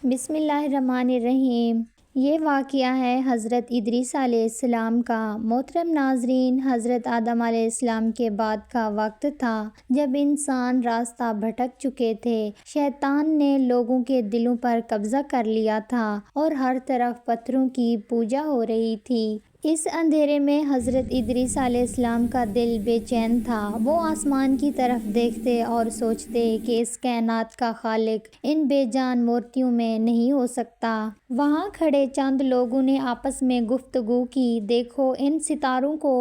بسم اللہ الرحمن الرحیم۔ یہ واقعہ ہے حضرت ادریس علیہ السلام کا۔ محترم ناظرین، حضرت آدم علیہ السلام کے بعد کا وقت تھا جب انسان راستہ بھٹک چکے تھے۔ شیطان نے لوگوں کے دلوں پر قبضہ کر لیا تھا اور ہر طرف پتھروں کی پوجا ہو رہی تھی۔ اس اندھیرے میں حضرت ادریس علیہ السلام کا دل بے چین تھا۔ وہ آسمان کی طرف دیکھتے اور سوچتے کہ اس کائنات کا خالق ان بے جان مورتیوں میں نہیں ہو سکتا۔ وہاں کھڑے چند لوگوں نے آپس میں گفتگو کی، دیکھو ان ستاروں کو،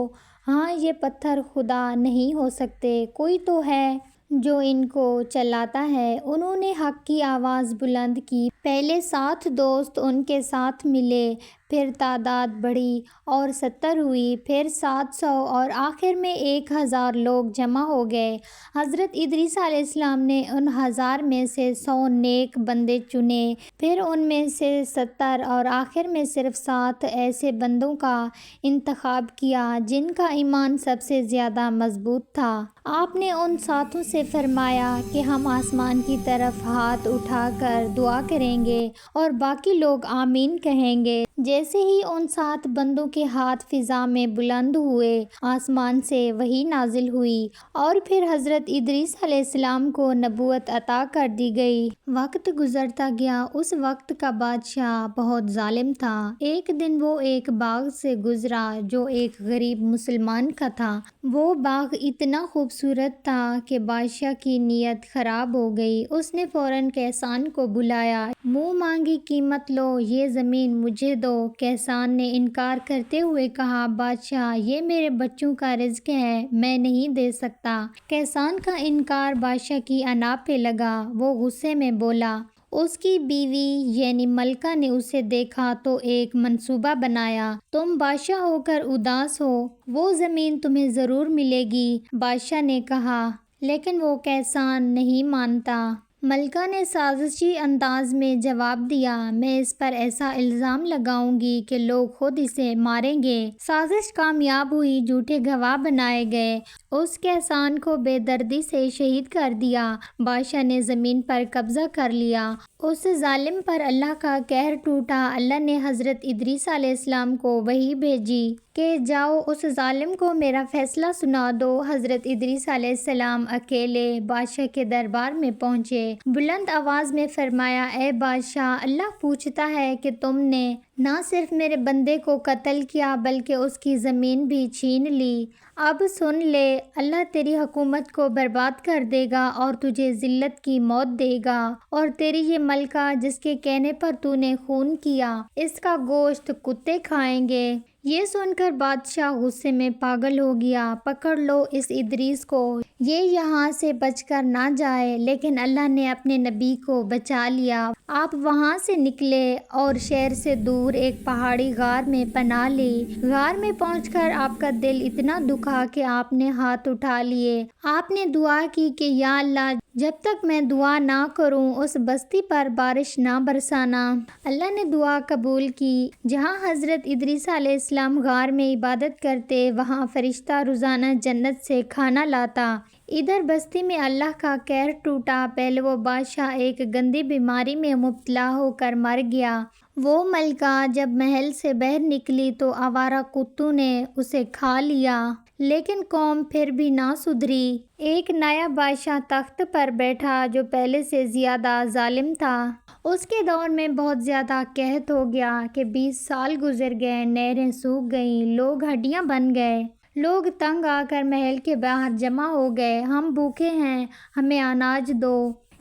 ہاں یہ پتھر خدا نہیں ہو سکتے، کوئی تو ہے جو ان کو چلاتا ہے۔ انہوں نے حق کی آواز بلند کی۔ پہلے 7 دوست ان کے ساتھ ملے، پھر تعداد بڑھی اور 70 ہوئی، پھر 700 اور آخر میں 1000 لوگ جمع ہو گئے۔ حضرت ادریس علیہ السلام نے ان 1000 میں سے 100 نیک بندے چنے، پھر ان میں سے 70 اور آخر میں صرف 7 ایسے بندوں کا انتخاب کیا جن کا ایمان سب سے زیادہ مضبوط تھا۔ آپ نے ان 7 سے فرمایا کہ ہم آسمان کی طرف ہاتھ اٹھا کر دعا کریں گے اور باقی لوگ آمین کہیں گے۔ جیسے ہی ان 7 بندوں کے ہاتھ فضا میں بلند ہوئے، آسمان سے وحی نازل ہوئی اور پھر حضرت ادریس علیہ السلام کو نبوت عطا کر دی گئی۔ وقت گزرتا گیا۔ اس وقت کا بادشاہ بہت ظالم تھا۔ ایک دن وہ ایک باغ سے گزرا جو ایک غریب مسلمان کا تھا۔ وہ باغ اتنا خوبصورت تھا کہ بادشاہ کی نیت خراب ہو گئی۔ اس نے فوراً کہسان کو بلایا، منہ مانگی قیمت لو، یہ زمین مجھے دو۔ کہسان نے انکار کرتے ہوئے کہا، بادشاہ یہ میرے بچوں کا رزق ہے، میں نہیں دے سکتا۔ کہسان کا انکار بادشاہ کی انا پہ لگا۔ وہ غصے میں بولا۔ اس کی بیوی یعنی ملکہ نے اسے دیکھا تو ایک منصوبہ بنایا، تم بادشاہ ہو کر اداس ہو، وہ زمین تمہیں ضرور ملے گی۔ بادشاہ نے کہا، لیکن وہ کہسان نہیں مانتا۔ ملکہ نے سازشی انداز میں جواب دیا، میں اس پر ایسا الزام لگاؤں گی کہ لوگ خود اسے ماریں گے۔ سازش کامیاب ہوئی، جھوٹے گواہ بنائے گئے۔ اس کہسان کو بے دردی سے شہید کر دیا۔ بادشاہ نے زمین پر قبضہ کر لیا۔ اس ظالم پر اللہ کا قہر ٹوٹا۔ اللہ نے حضرت ادریس علیہ السلام کو وحی بھیجی کہ جاؤ اس ظالم کو میرا فیصلہ سنا دو۔ حضرت ادریس علیہ السلام اکیلے بادشاہ کے دربار میں پہنچے۔ بلند آواز میں فرمایا، اے بادشاہ، اللہ پوچھتا ہے کہ تم نے نہ صرف میرے بندے کو قتل کیا بلکہ اس کی زمین بھی چھین لی۔ اب سن لے، اللہ تیری حکومت کو برباد کر دے گا اور تجھے ذلت کی موت دے گا، اور تیری یہ ملکہ جس کے کہنے پر تو نے خون کیا، اس کا گوشت کتے کھائیں گے۔ یہ سن کر بادشاہ غصے میں پاگل ہو گیا۔ پکڑ لو اس ادریس کو، یہ یہاں سے بچ کر نہ جائے۔ لیکن اللہ نے اپنے نبی کو بچا لیا۔ آپ وہاں سے نکلے اور شہر سے دور ایک پہاڑی غار میں پناہ لی۔ غار میں پہنچ کر آپ کا دل اتنا دکھا کہ آپ نے ہاتھ اٹھا لیے۔ آپ نے دعا کی کہ یا اللہ، جب تک میں دعا نہ کروں اس بستی پر بارش نہ برسانا۔ اللہ نے دعا قبول کی۔ جہاں حضرت ادریس علیہ السلام غار میں عبادت کرتے، وہاں فرشتہ روزانہ جنت سے کھانا لاتا۔ ادھر بستی میں اللہ کا قہر ٹوٹا۔ پہلے وہ بادشاہ ایک گندی بیماری میں مبتلا ہو کر مر گیا۔ وہ ملکہ جب محل سے باہر نکلی تو آوارہ کتوں نے اسے کھا لیا، لیکن قوم پھر بھی نہ سدھری۔ ایک نیا بادشاہ تخت پر بیٹھا جو پہلے سے زیادہ ظالم تھا۔ اس کے دور میں بہت زیادہ قحط ہو گیا کہ 20 سال گزر گئے، نہریں سوکھ گئیں، لوگ ہڈیاں بن گئے۔ لوگ تنگ آ کر محل کے باہر جمع ہو گئے، ہم بھوکے ہیں، ہمیں اناج دو۔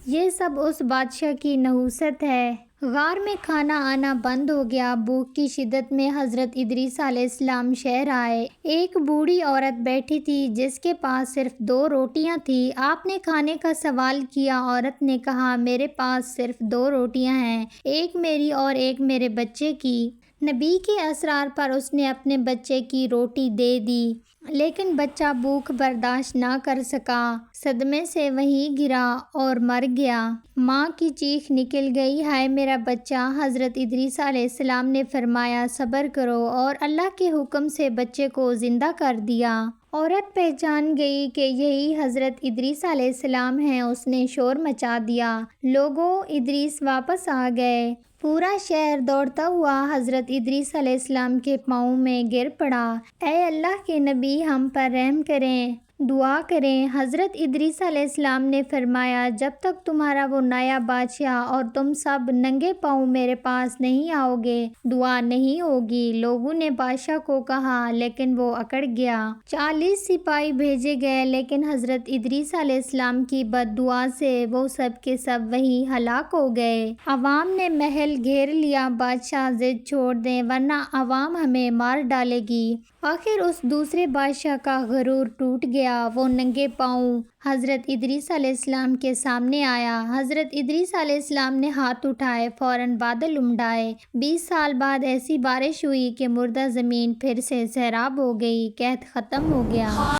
یہ سب اس بادشاہ کی نحوست ہے۔ غار میں کھانا آنا بند ہو گیا۔ بھوک کی شدت میں حضرت ادریس علیہ السلام شہر آئے۔ ایک بوڑھی عورت بیٹھی تھی جس کے پاس صرف 2 روٹیاں تھیں۔ آپ نے کھانے کا سوال کیا۔ عورت نے کہا، میرے پاس صرف 2 روٹیاں ہیں، ایک میری اور ایک میرے بچے کی۔ نبی کے اصرار پر اس نے اپنے بچے کی روٹی دے دی، لیکن بچہ بھوک برداشت نہ کر سکا، صدمے سے وہیں گرا اور مر گیا۔ ماں کی چیخ نکل گئی، ہائے میرا بچہ! حضرت ادریس علیہ السلام نے فرمایا، صبر کرو، اور اللہ کے حکم سے بچے کو زندہ کر دیا۔ عورت پہچان گئی کہ یہی حضرت ادریس علیہ السلام ہیں۔ اس نے شور مچا دیا، لوگو ادریس واپس آ گئے۔ پورا شہر دوڑتا ہوا حضرت ادریس علیہ السلام کے پاؤں میں گر پڑا۔ اے اللہ کے نبی، ہم پر رحم کریں، دعا کریں۔ حضرت ادریس علیہ السلام نے فرمایا، جب تک تمہارا وہ نیا بادشاہ اور تم سب ننگے پاؤں میرے پاس نہیں آؤ گے، دعا نہیں ہوگی۔ لوگوں نے بادشاہ کو کہا، لیکن وہ اکڑ گیا۔ 40 سپاہی بھیجے گئے، لیکن حضرت ادریس علیہ السلام کی بد دعا سے وہ سب کے سب وہیں ہلاک ہو گئے۔ عوام نے محل گھیر لیا۔ بادشاہ، ضد چھوڑ دیں ورنہ عوام ہمیں مار ڈالے گی۔ آخر اس دوسرے بادشاہ کا غرور ٹوٹ گیا۔ وہ ننگے پاؤں حضرت ادریس علیہ السلام کے سامنے آیا۔ حضرت ادریس علیہ السلام نے ہاتھ اٹھائے، فوراً بادل امڈائے۔ 20 سال بعد ایسی بارش ہوئی کہ مردہ زمین پھر سے سیراب ہو گئی، قحط ختم ہو گیا۔